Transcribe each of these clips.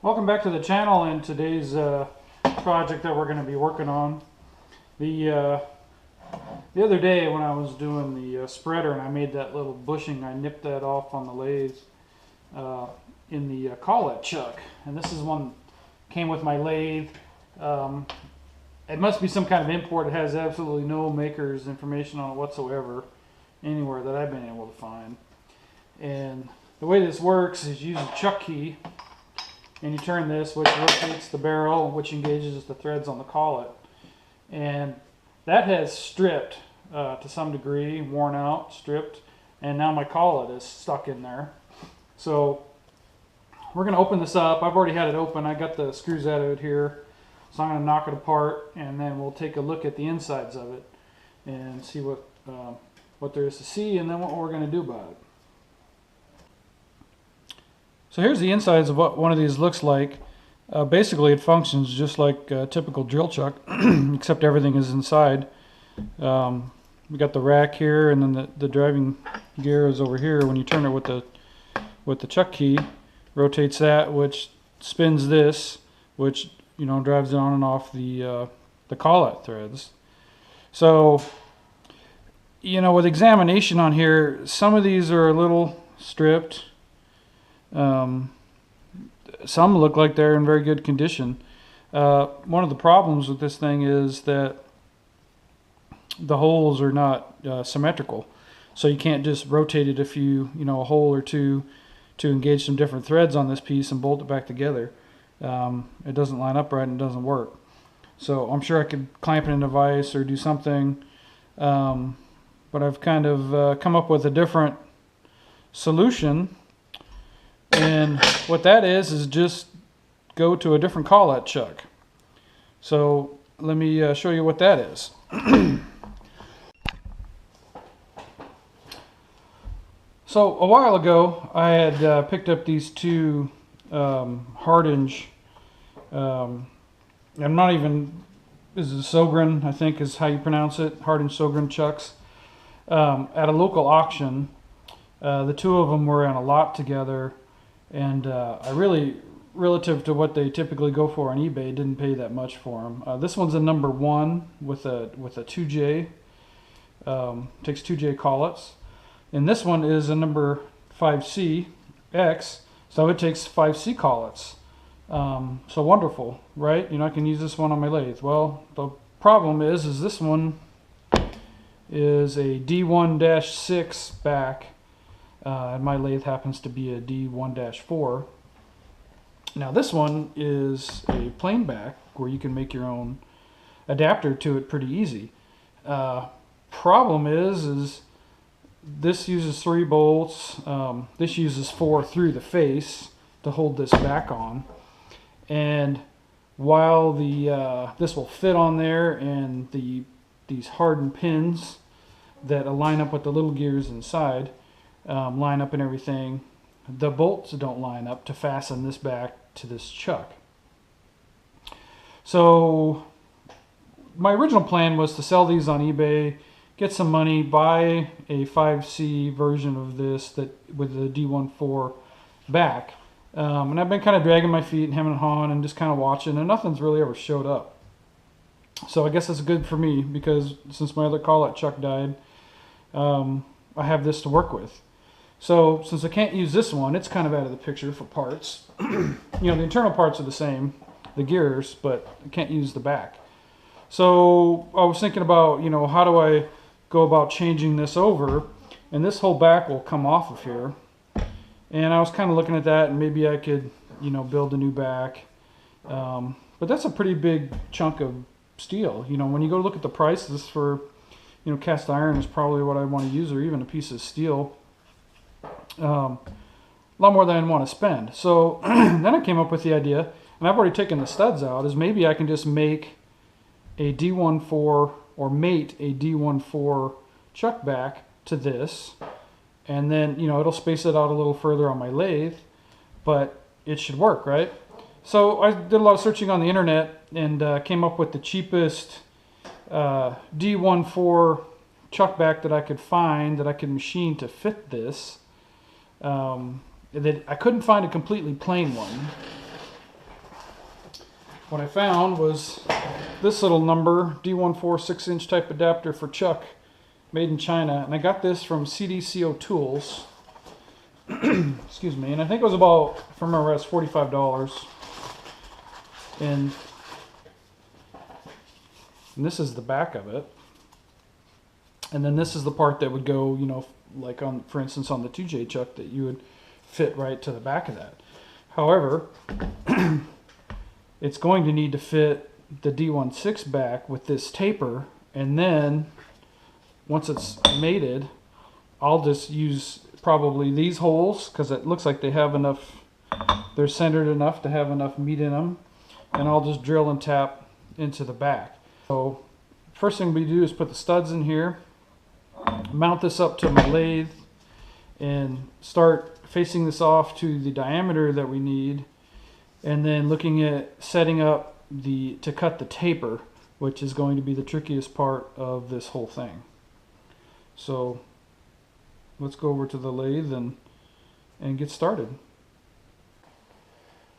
Welcome back to the channel and today's project that we're going to be working on. The other day when I was doing the spreader and I made that little bushing, I nipped that off on the lathe in the collet chuck. And this is one that came with my lathe. It must be some kind of import. It has absolutely no maker's information on it whatsoever anywhere that I've been able to find. And the way this works is you use a chuck key and you turn this, which rotates the barrel, which engages the threads on the collet. And that has stripped to some degree, worn out, stripped, and now my collet is stuck in there. So we're going to open this up. I've already had it open. I got the screws out of it here. So I'm going to knock it apart, and then we'll take a look at the insides of it and see what there is to see, and then what we're going to do about it. So here's the insides of what one of these looks like. Basically it functions just like a typical drill chuck, except everything is inside. We got the rack here, and then the driving gear is over here. When you turn it with the chuck key, rotates that, which spins this, which drives it on and off the collet threads. So with examination on here, some of these are a little stripped. Some look like they're in very good condition. One of the problems with this thing is that the holes are not symmetrical, so you can't just rotate it a hole or two to engage some different threads on this piece and bolt it back together. It doesn't line up right and it doesn't work. So I'm sure I could clamp it in a vise or do something, but I've kind of come up with a different solution. And what that is just go to a different collet chuck. So let me show you what that is. So a while ago I had picked up these two Hardinge, I'm not even, this is Sjogren, I think is how you pronounce it, Hardinge Sjogren chucks, at a local auction. The two of them were on a lot together. And I really, relative to what they typically go for on eBay, didn't pay that much for them. This one's a number 1 with a 2J, takes 2J collets. And this one is a number 5C X, so it takes 5C collets. So wonderful, right? I can use this one on my lathe. Well, the problem is this one is a D1-6 back. And my lathe happens to be a D1-4. Now this one is a plain back where you can make your own adapter to it pretty easy. Problem is this uses 3 bolts. This uses 4 through the face to hold this back on. And while this will fit on there, and these hardened pins that line up with the little gears inside line up and everything, the bolts don't line up to fasten this back to this chuck. So my original plan was to sell these on eBay, get some money, buy a 5C version of this with the D1-4 back. And I've been kind of dragging my feet and hemming and hawing and just kind of watching, and nothing's really ever showed up. So I guess it's good for me, because since my other collet chuck died, I have this to work with. So since I can't use this one, it's kind of out of the picture for parts. The internal parts are the same, the gears, but I can't use the back. So I was thinking about, how do I go about changing this over? And this whole back will come off of here. And I was kind of looking at that, and maybe I could, build a new back. But that's a pretty big chunk of steel. When you go look at the prices for, cast iron is probably what I want to use, or even a piece of steel. A lot more than I want to spend. So then I came up with the idea, and I've already taken the studs out, is maybe I can just make a D1-4 or mate a D1-4 chuck back to this, and then it'll space it out a little further on my lathe, but it should work, right? So I did a lot of searching on the internet and came up with the cheapest D1-4 chuck back that I could find, that I could machine to fit this. That I couldn't find a completely plain one. what I found was this little number, D1-4 6-inch type adapter for chuck, made in China. And I got this from CDCO Tools. Excuse me. And I think it was about, if I remember, it's $45. And this is the back of it. And then this is the part that would go, you know, like on, for instance, on the 2J chuck, that you would fit right to the back of that. However, it's going to need to fit the D1-6 back with this taper, and then once it's mated, I'll just use probably these holes because it looks like they have enough, they're centered enough to have enough meat in them, and I'll just drill and tap into the back. So first thing we do is put the studs in here, mount this up to my lathe, and start facing this off to the diameter that we need, and then looking at setting up to cut the taper, which is going to be the trickiest part of this whole thing. So let's go over to the lathe and get started.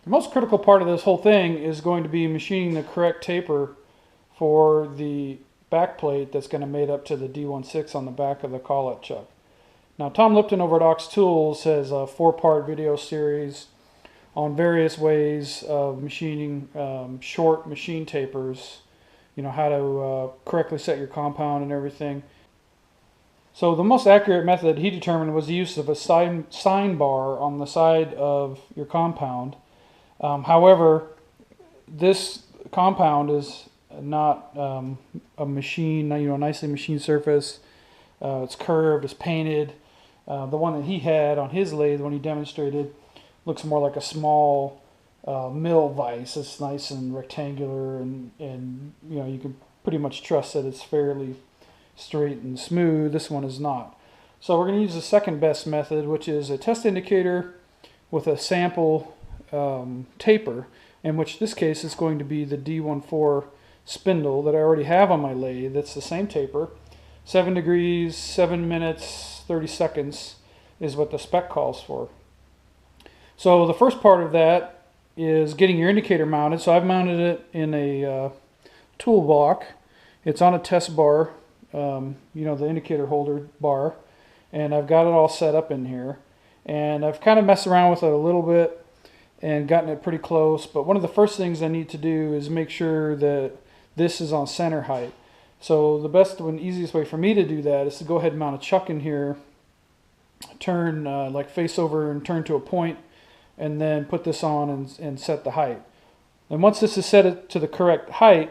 The most critical part of this whole thing is going to be machining the correct taper for the back plate that's going to mate up to the D1-6 on the back of the call-out chuck. Now, Tom Lipton over at Ox Tools has a 4-part video series on various ways of machining short machine tapers, you know, how to correctly set your compound and everything. So the most accurate method he determined was the use of a sign bar on the side of your compound. However, this compound is not a machine, you know, nicely machined surface. It's curved, it's painted. The one that he had on his lathe when he demonstrated looks more like a small mill vise. It's nice and rectangular, and you know, you can pretty much trust that it's fairly straight and smooth. This one is not. So we're going to use the second best method, which is a test indicator with a sample taper, in which this case is going to be the D1-4 Spindle that I already have on my lathe. That's the same taper. 7 degrees, 7 minutes, 30 seconds is what the spec calls for. So the first part of that is getting your indicator mounted. So I've mounted it in a tool block. It's on a test bar, you know, the indicator holder bar, and I've got it all set up in here. And I've kind of messed around with it a little bit and gotten it pretty close. But one of the first things I need to do is make sure that this is on center height. So the best and easiest way for me to do that is to go ahead and mount a chuck in here, turn like face over and turn to a point, and then put this on and set the height. And once this is set to the correct height,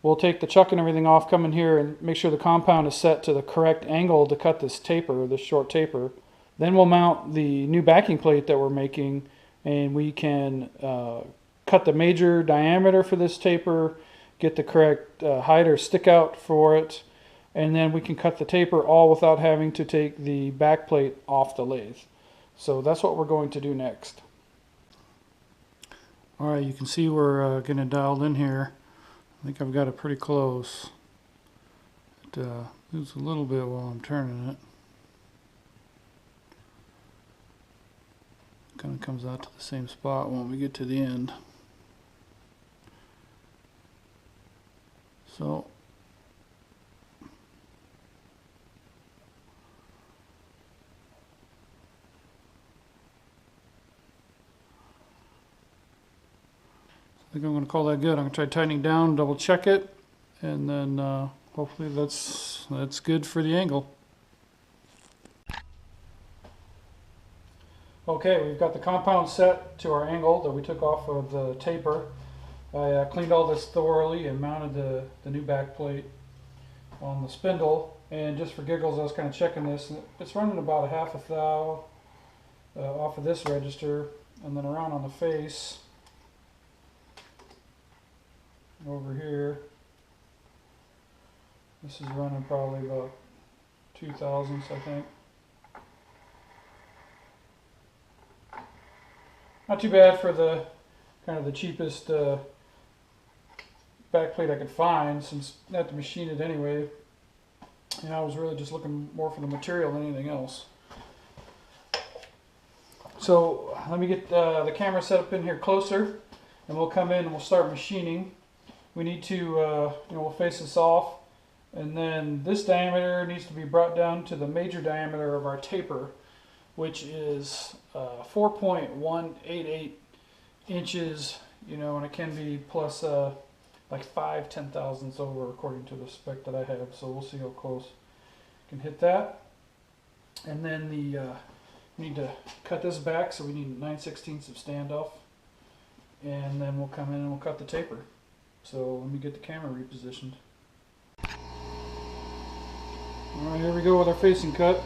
we'll take the chuck and everything off, come in here and make sure the compound is set to the correct angle to cut this taper, this short taper. Then we'll mount the new backing plate that we're making, and we can cut the major diameter for this taper, get the correct height or stick out for it, and then we can cut the taper all without having to take the back plate off the lathe. So that's what we're going to do next. Alright, you can see we're getting it dialed in here. I think I've got it pretty close. It moves a little bit while I'm turning it. Kind of comes out to the same spot when we get to the end. So I think I'm going to call that good. I'm going to try tightening down, double check it, and then hopefully that's good for the angle. Okay, we've got the compound set to our angle that we took off of the taper. I cleaned all this thoroughly and mounted the new back plate on the spindle, and just for giggles I was kind of checking this, and it's running about a half a thou off of this register, and then around on the face over here, this is running probably about 2 thousandths, I think. Not too bad for the kind of the cheapest back plate I could find, since I had to machine it anyway. And I was really just looking more for the material than anything else. So let me get the camera set up in here closer, and we'll come in and we'll start machining. We need to, we'll face this off, and then this diameter needs to be brought down to the major diameter of our taper, which is 4.188 inches, and it can be plus like 5/10,000ths over according to the spec that I have. So we'll see how close I can hit that. And then we need to cut this back, so we need 9/16 of standoff, and then we'll come in and we'll cut the taper. So let me get the camera repositioned. Alright, here we go with our facing cut.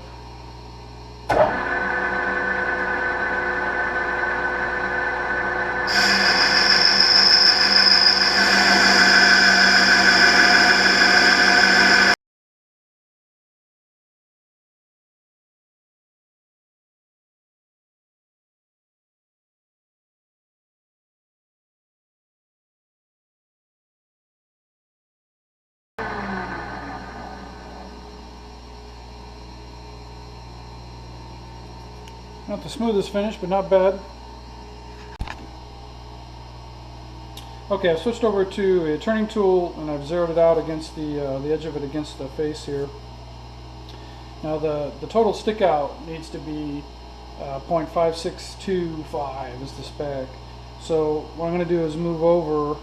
Not the smoothest finish, but not bad. Okay, I've switched over to a turning tool and I've zeroed it out against the edge of it against the face here. Now the total stick out needs to be 0.5625 is the spec. So what I'm going to do is move over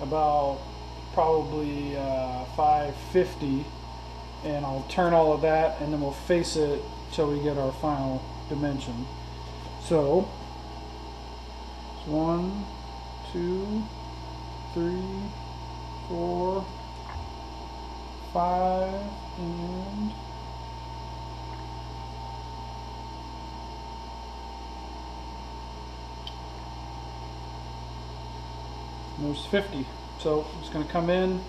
about probably 550, and I'll turn all of that, and then we'll face it till we get our final dimension. So it's 1, 2, 3, 4, 5, and there's 50. So I'm just going to come in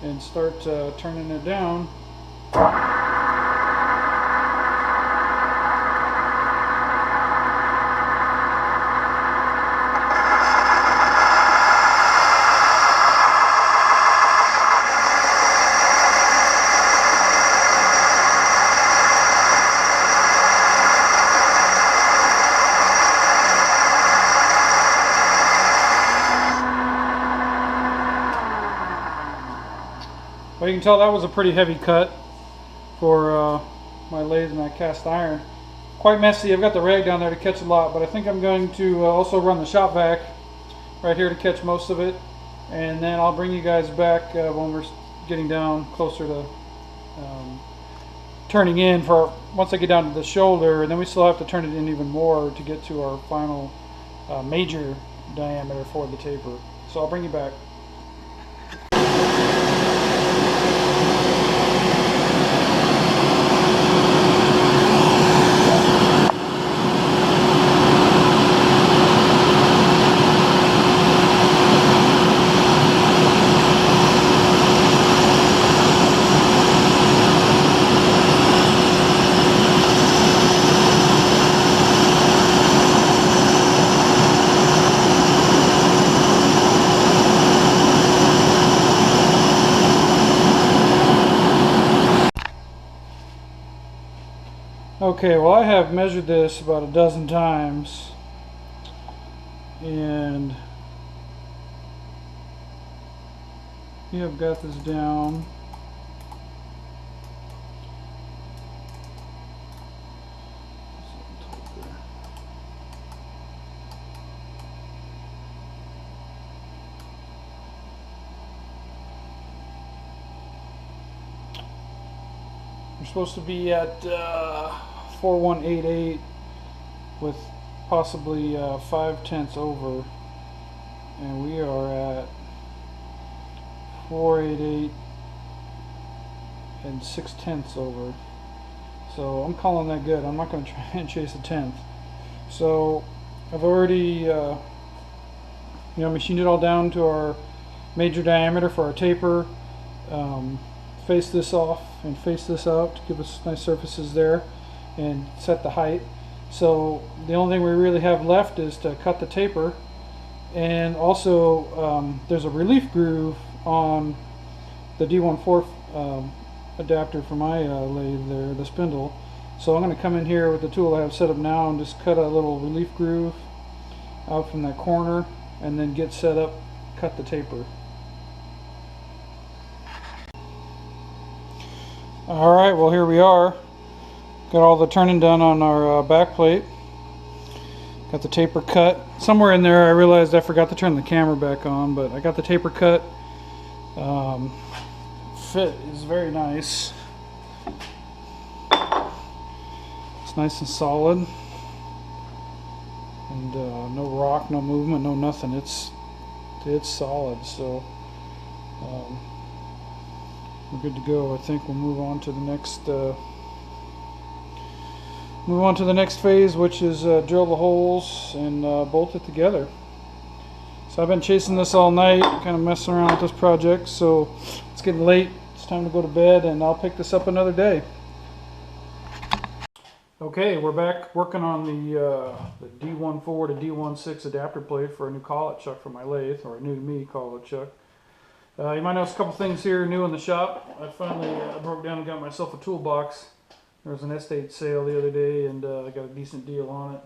and start turning it down. Well, you can tell that was a pretty heavy cut for my lathe and my cast iron. Quite messy. I've got the rag down there to catch a lot, but I think I'm going to also run the shop vac right here to catch most of it, and then I'll bring you guys back when we're getting down closer to turning in for once I get down to the shoulder, and then we still have to turn it in even more to get to our final major diameter for the taper. So I'll bring you back. Okay, well, I have measured this about a dozen times, and you have got this down. We're supposed to be at 4188 with possibly 5/10 over, and we are at 488 and 6/10 over. So I'm calling that good. I'm not going to try and chase a 10th. So I've already machined it all down to our major diameter for our taper. Face this off and face this out to give us nice surfaces there and set the height. So the only thing we really have left is to cut the taper, and also there's a relief groove on the D1-4 adapter for my lathe there, the spindle. So I'm going to come in here with the tool I have set up now and just cut a little relief groove out from that corner, and then get set up, cut the taper. Alright, well here we are. Got all the turning done on our back plate. Got the taper cut. Somewhere in there I realized I forgot to turn the camera back on, but I got the taper cut. Fit is very nice. It's nice and solid. And no rock, no movement, no nothing. It's solid, so we're good to go. I think we'll move on to the next phase, which is drill the holes and bolt it together. So I've been chasing this all night, kind of messing around with this project. So it's getting late. It's time to go to bed, and I'll pick this up another day. Okay, we're back working on the D1-4 to D1-6 adapter plate for a new collet chuck for my lathe, or a new to me collet chuck. You might notice a couple things here new in the shop. I finally broke down and got myself a toolbox. There was an estate sale the other day, and I got a decent deal on it.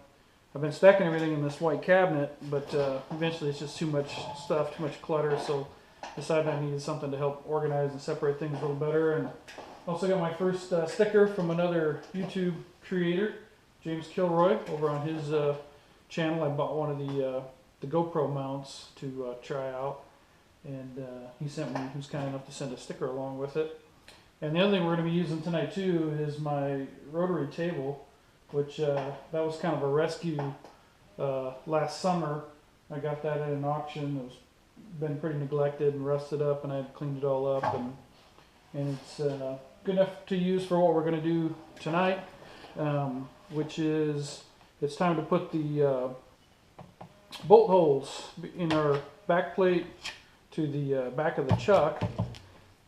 I've been stacking everything in this white cabinet, but eventually it's just too much stuff, too much clutter, so I decided I needed something to help organize and separate things a little better. And also got my first sticker from another YouTube creator, James Kilroy, over on his channel. I bought one of the GoPro mounts to try out, and he was kind enough to send a sticker along with it. And the other thing we're going to be using tonight too is my rotary table, which that was kind of a rescue last summer. I got that at an auction. It was been pretty neglected and rusted up, and I had cleaned it all up, and it's good enough to use for what we're going to do tonight, which is it's time to put the bolt holes in our back plate to the back of the chuck.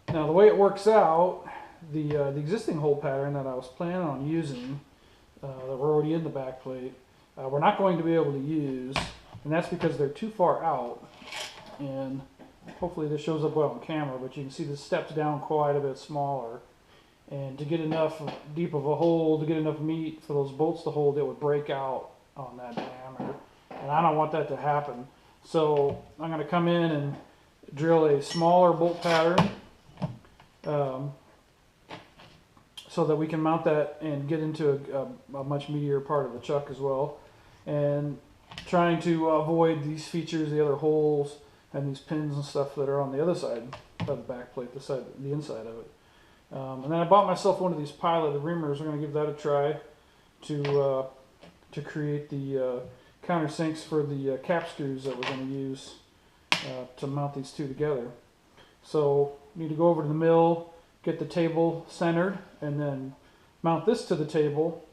Now the way it works out, the existing hole pattern that I was planning on using, that were already in the back plate, we're not going to be able to use, and that's because they're too far out. And hopefully this shows up well on camera, but you can see the steps down quite a bit smaller. And to get enough deep of a hole, to get enough meat for those bolts to hold, it would break out on that diameter. And I don't want that to happen. So I'm going to come in and drill a smaller bolt pattern, so that we can mount that and get into a much meatier part of the chuck as well. And trying to avoid these features, the other holes and these pins and stuff that are on the other side of the back plate, the inside of it. And then I bought myself one of these piloted reamers. We're going to give that a try to create the countersinks for the cap screws that we're going to use to mount these two together. So we need to go over to the mill, get the table centered, and then mount this to the table,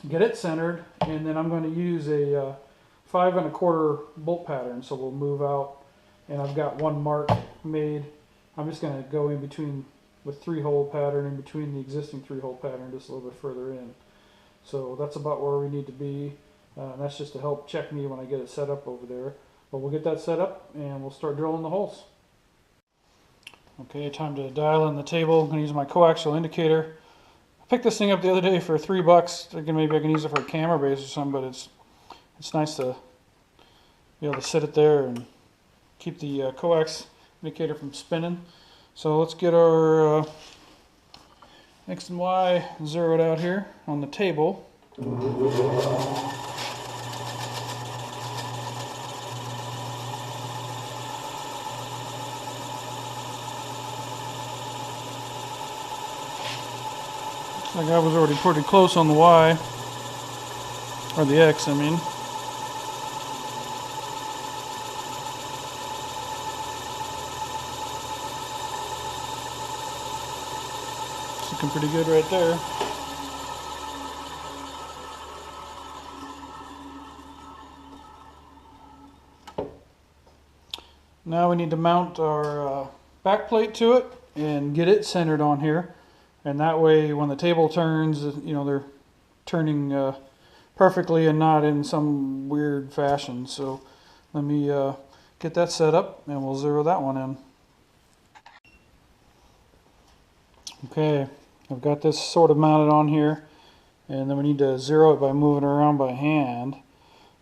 get it centered, and then I'm going to use a 5 1/4 bolt pattern. So we'll move out, and I've got one mark made. I'm just going to go in between with 3-hole pattern in between the existing 3-hole pattern, just a little bit further in. So that's about where we need to be. And that's just to help check me when I get it set up over there. But we'll get that set up and we'll start drilling the holes. Okay, time to dial in the table. I'm going to use my coaxial indicator. I picked this thing up the other day for $3. Thinking maybe I can use it for a camera base or something, but it's nice to be able to sit it there and keep the coax indicator from spinning. So let's get our X and Y zeroed out here on the table. Like I was already pretty close on the Y, or the X, I mean. It's looking pretty good right there. Now we need to mount our back plate to it and get it centered on here. And that way, when the table turns, you know, they're turning perfectly and not in some weird fashion. So let me get that set up and we'll zero that one in. Okay, I've got this sort of mounted on here, and then we need to zero it by moving it around by hand.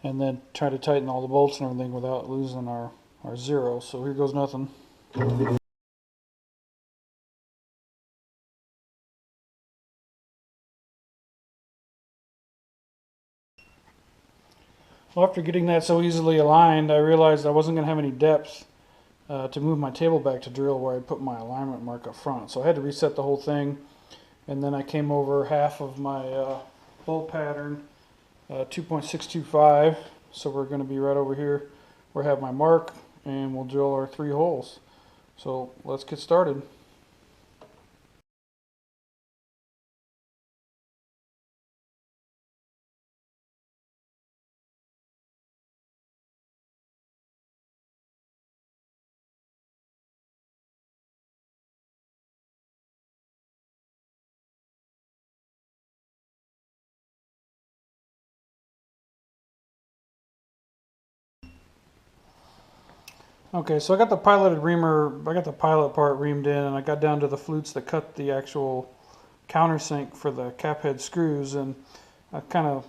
and then try to tighten all the bolts and everything without losing our zero. So here goes nothing. Well, after getting that so easily aligned, I realized I wasn't going to have any depth to move my table back to drill where I put my alignment mark up front. So I had to reset the whole thing, and then I came over half of my bolt pattern, 2.625. So we're going to be right over here where I have my mark, and we'll drill our 3 holes. So let's get started. Okay, so I got the piloted reamer, I got the pilot part reamed in, and I got down to the flutes that cut the actual countersink for the cap head screws, and I kind of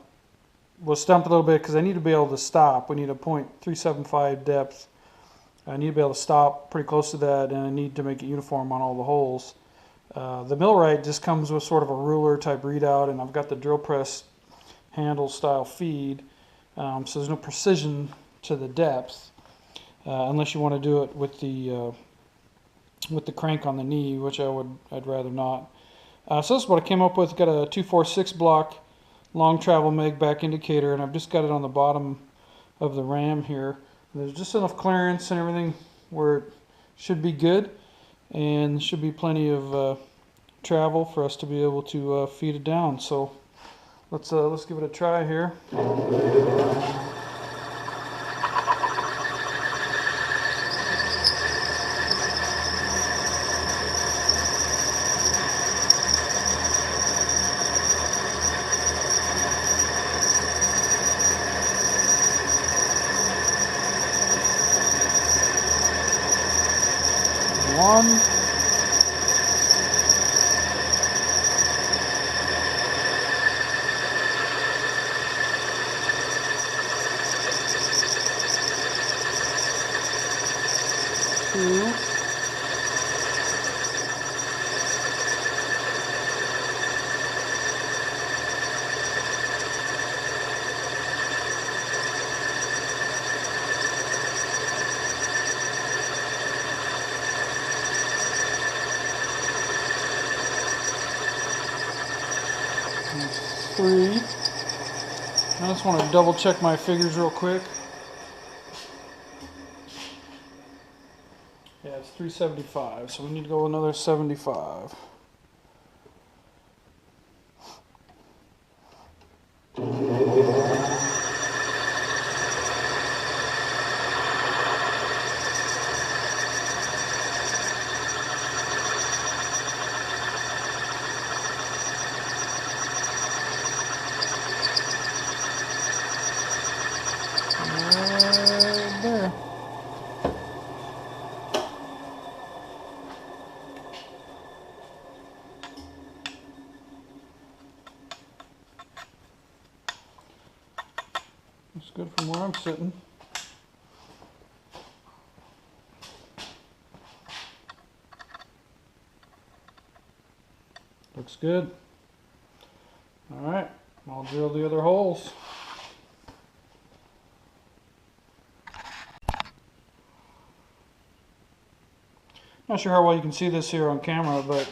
was stumped a little bit because I need to be able to stop. We need a .375 depth. I need to be able to stop pretty close to that, and I need to make it uniform on all the holes. The millwright just comes with sort of a ruler type readout, and I've got the drill press handle style feed, so there's no precision to the depth. Unless you want to do it with the crank on the knee, which I'd rather not. So this is what I came up with. Got a 2-4 6 block long travel mag back indicator, and I've just got it on the bottom of the ram here. There's just enough clearance and everything where it should be good, and should be plenty of travel for us to be able to feed it down. So let's give it a try here. One. Two. Three. I just want to double check my figures real quick. Yeah, it's 375, so we need to go another 75. Right there. Looks good from where I'm sitting. Looks good. All right, I'll drill the other holes. Not sure how well you can see this here on camera, but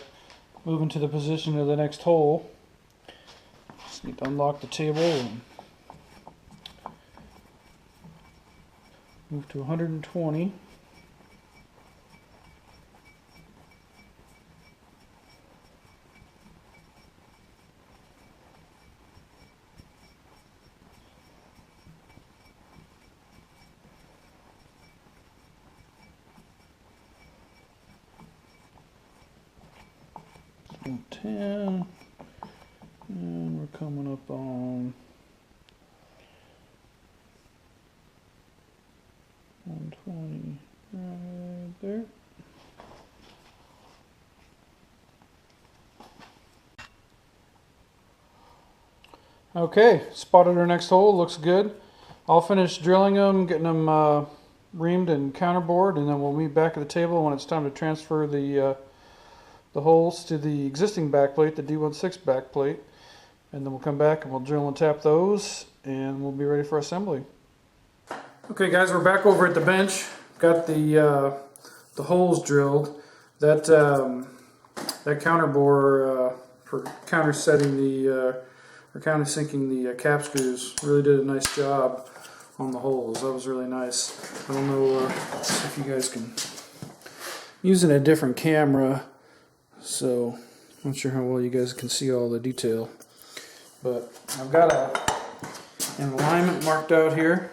moving to the position of the next hole. Just need to unlock the table and move to 120. And 10, and we're coming up on 120 right there. Okay, spotted our next hole, looks good. I'll finish drilling them, getting them reamed and counterbored, and then we'll meet back at the table when it's time to transfer the holes to the existing backplate, the D1-6 backplate, and then we'll come back and we'll drill and tap those, and we'll be ready for assembly. Okay, guys, we're back over at the bench. Got the holes drilled. That counterbore for countersetting or countersinking the cap screws really did a nice job on the holes. That was really nice. I don't know if you guys can. I'm using a different camera, so I'm not sure how well you guys can see all the detail. But I've got an alignment marked out here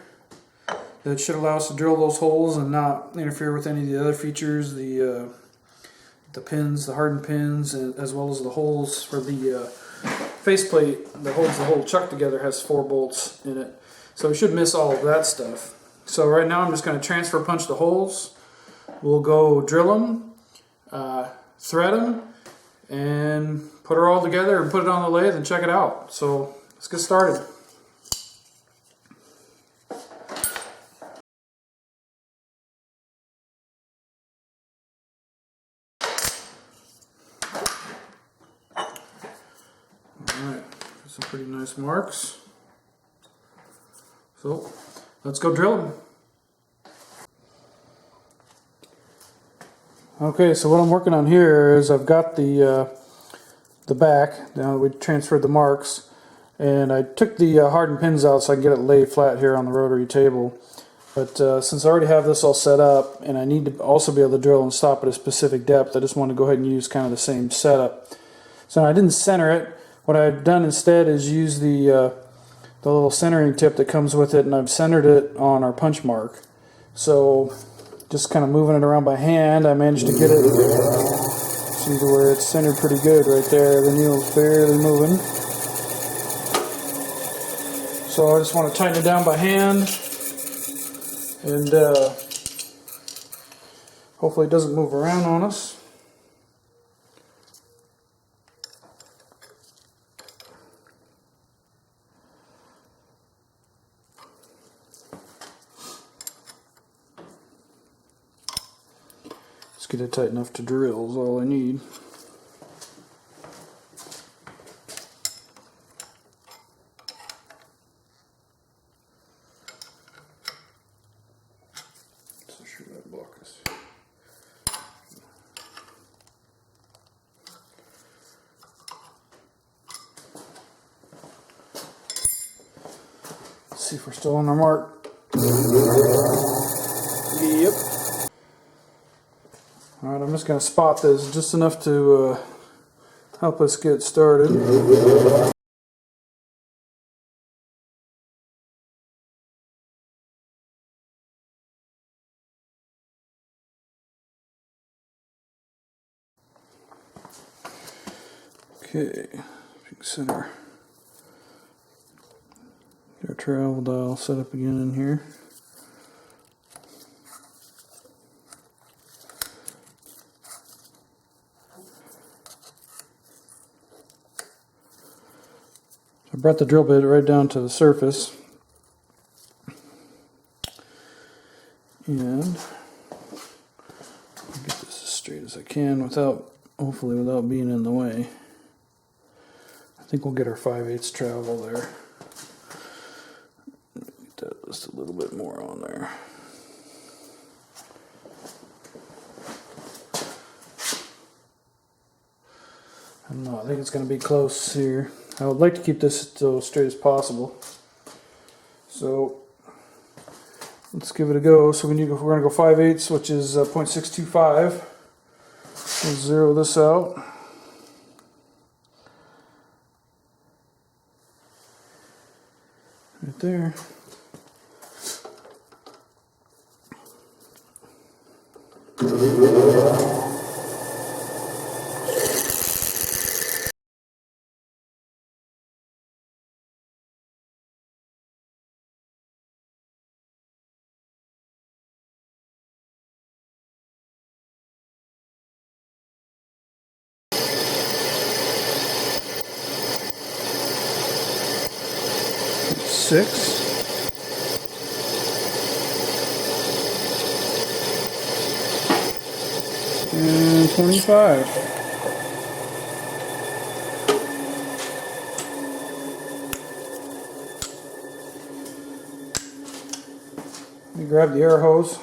that should allow us to drill those holes and not interfere with any of the other features, the pins, the hardened pins, as well as the holes for the faceplate that holds the whole chuck together has 4 bolts in it. So we should miss all of that stuff. So right now I'm just going to transfer punch the holes. We'll go drill them, thread them, and put her all together and put it on the lathe and check it out. So let's get started. Alright, some pretty nice marks. So let's go drill them. Okay, so what I'm working on here is I've got the back. Now we transferred the marks, and I took the hardened pins out so I can get it laid flat here on the rotary table. But since I already have this all set up, and I need to also be able to drill and stop at a specific depth, I just want to go ahead and use kind of the same setup. So I didn't center it. What I've done instead is use the little centering tip that comes with it, and I've centered it on our punch mark. So just kind of moving it around by hand, I managed to get it see to where it's centered pretty good right there. The needle's barely moving. So I just want to tighten it down by hand, and hopefully it doesn't move around on us. Get it tight enough to drill is all I need. So sure that block is. Let's see if we're still on our mark. Yep. Alright, I'm just going to spot this just enough to help us get started. Okay, center. Get our travel dial set up again in here. I brought the drill bit right down to the surface, and I'll get this as straight as I can hopefully without being in the way. I think we'll get our 5/8 travel there. Get that just a little bit more on there. I don't know, I think it's going to be close here. I would like to keep this as straight as possible. So let's give it a go. So we're going to go 5/8, which is 0.625. We'll zero this out. Right there. Six. 125. Let me grab the air hose.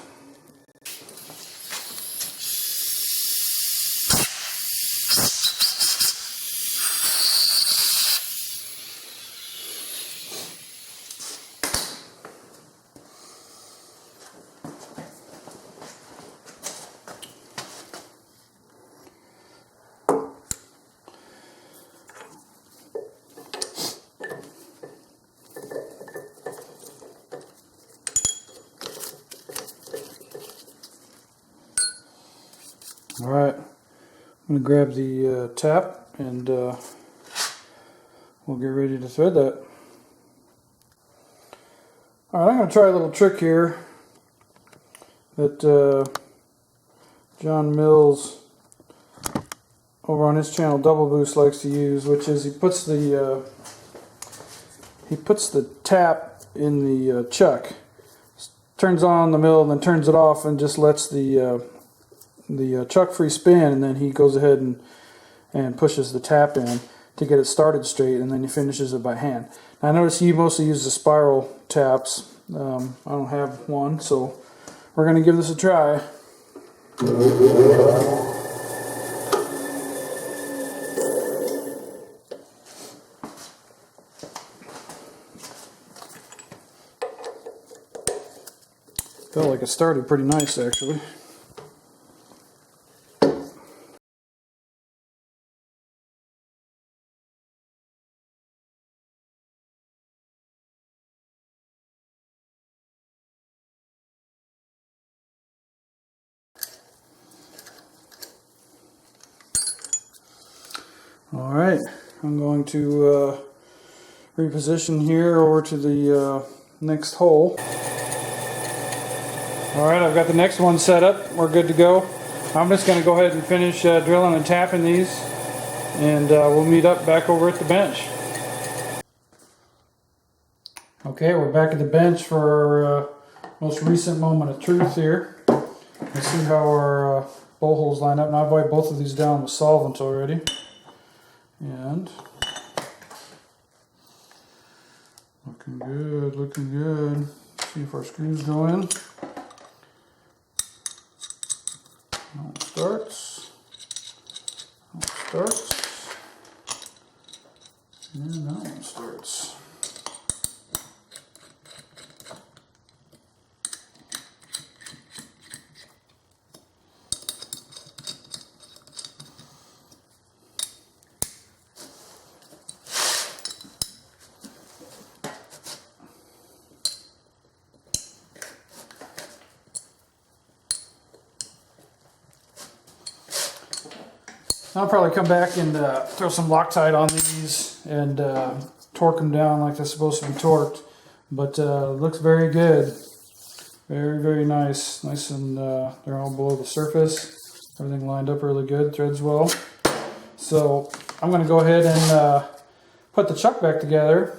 Alright, I'm going to grab the tap and we'll get ready to thread that. Alright, I'm going to try a little trick here that John Mills over on his channel Double Boost likes to use, which is he puts the tap in the chuck, turns on the mill and then turns it off and just lets the chuck free spin, and then he goes ahead and pushes the tap in to get it started straight, and then he finishes it by hand. Now, I notice he mostly uses spiral taps. I don't have one, so we're going to give this a try. Felt like it started pretty nice, actually. Alright, I'm going to reposition here over to the next hole. Alright, I've got the next one set up. We're good to go. I'm just going to go ahead and finish drilling and tapping these, and we'll meet up back over at the bench. Okay, we're back at the bench for our most recent moment of truth here. Let's see how our bowl holes line up. Now I've wiped both of these down with solvent already. And looking good, looking good. See if our screws go in. That one starts. That one starts. And that one starts. I'll probably come back and throw some Loctite on these and torque them down like they're supposed to be torqued. But looks very good. Very, very nice. Nice, and they're all below the surface. Everything lined up really good, threads well. So I'm going to go ahead and put the chuck back together.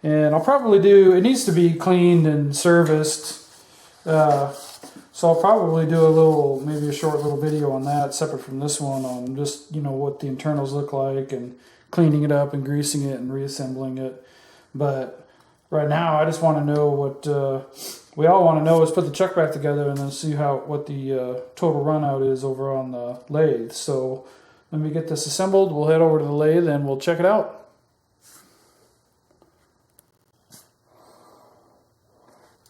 And I'll probably do, it needs to be cleaned and serviced. So I'll probably do a little, maybe a short little video on that, separate from this one, on just, you know, what the internals look like and cleaning it up and greasing it and reassembling it. But right now, I just want to know what we all want to know is put the chuck back together and then see what the total run out is over on the lathe. So let me get this assembled. We'll head over to the lathe and we'll check it out.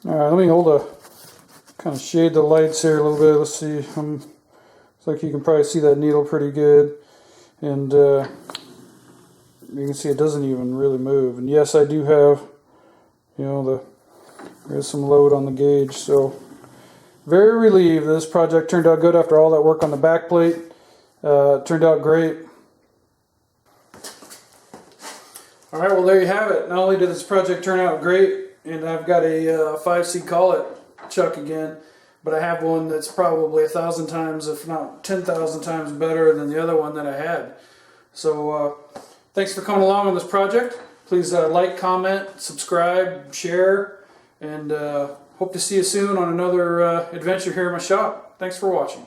All right, let me hold a kind of shade the lights here a little bit. Let's see. It's like you can probably see that needle pretty good, and you can see it doesn't even really move. And yes, I do have, you know, there's some load on the gauge. So very relieved this project turned out good after all that work on the back plate. It turned out great. All right, well there you have it. Not only did this project turn out great, and I've got a 5C collet chuck again, but I have one that's probably 1,000 times, if not 10,000 times better than the other one that I had. So thanks for coming along on this project. Please like, comment, subscribe, share, and hope to see you soon on another adventure here in my shop. Thanks for watching.